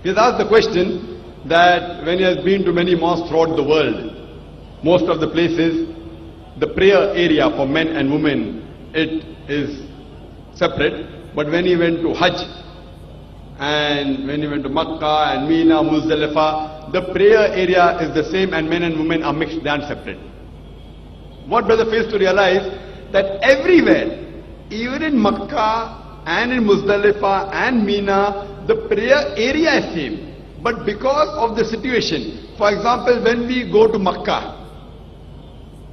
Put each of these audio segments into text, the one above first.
He has asked the question that when he has been to many mosques throughout the world, most of the places, the prayer area for men and women, it is separate. But when he went to Hajj, and when he went to Makkah and Mina, Muzdalifah, the prayer area is the same and men and women are mixed, they aren't separate. What brother fails to realize, that everywhere, even in Makkah and in Muzdalifah and Mina, the prayer area is same. But because of the situation, for example, when we go to Makkah,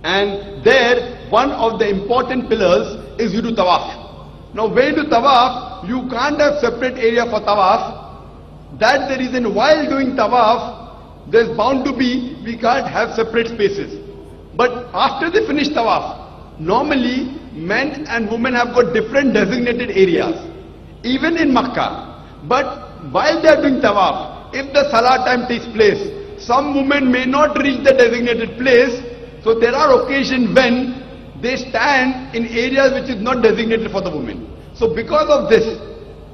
and there one of the important pillars is you do tawaf. Now when you do tawaf, you can't have separate area for tawaf. That's the reason while doing tawaf, there's bound to be, we can't have separate spaces. But after they finish tawaf, normally men and women have got different designated areas, even in Makkah. But while they are doing tawaf, if the salah time takes place, some women may not reach the designated place. So there are occasions when they stand in areas which is not designated for the women. So because of this,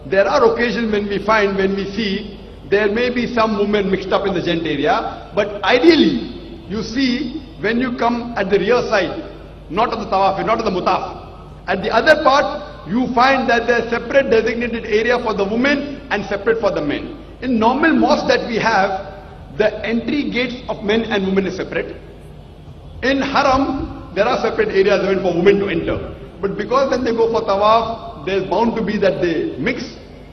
there are occasions when we see, there may be some women mixed up in the gent area, but ideally, you see, when you come at the rear side, not of the tawaf, not of the mutaf, at the other part, you find that there is separate designated area for the women and separate for the men. In normal mosques that we have, the entry gates of men and women is separate. In Haram, there are separate areas even for women to enter. But because when they go for tawaf, there is bound to be that they mix.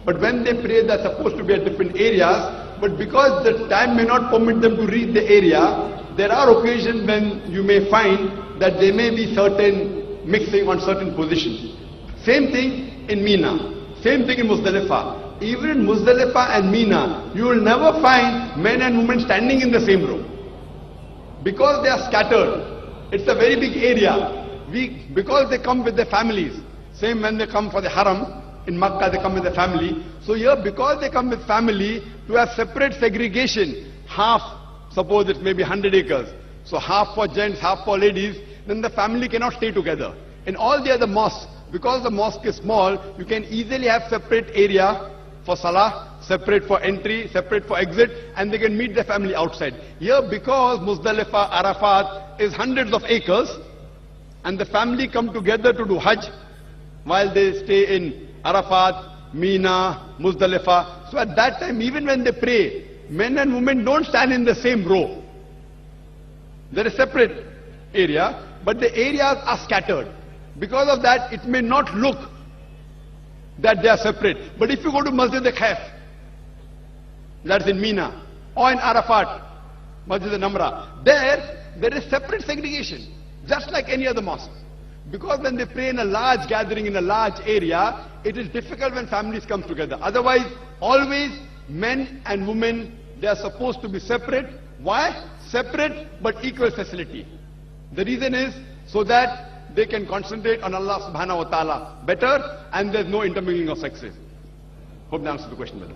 But when they pray, they are supposed to be at different areas. But because the time may not permit them to reach the area, there are occasions when you may find that there may be certain mixing on certain positions. Same thing in Mina. Same thing in Muzdalifah. Even in Muzdalifah and Mina, you will never find men and women standing in the same row. Because they are scattered, it's a very big area. Because they come with their families, same when they come for the Haram, in Makkah they come with their family. So here, because they come with family, to have separate segregation, half, suppose it may be 100 acres, so half for gents, half for ladies, then the family cannot stay together. In all the other mosques, because the mosque is small, you can easily have separate area for salah, separate for entry, separate for exit, and they can meet their family outside. Here, because Muzdalifah, Arafat is hundreds of acres, and the family come together to do Hajj, while they stay in Arafat, Mina, Muzdalifah. So at that time, even when they pray, men and women don't stand in the same row. There is separate area, but the areas are scattered. Because of that, it may not look that they are separate. But if you go to Masjid al-Khaif, that's in Mina, or in Arafat, Masjid al-Namra, there is separate segregation, just like any other mosque. Because when they pray in a large gathering, in a large area, it is difficult when families come together. Otherwise, always men and women, they are supposed to be separate. Why? Separate but equal facility. The reason is so that they can concentrate on Allah subhanahu wa ta'ala better, and there's no intermingling of sexes. Hope that answers the question better.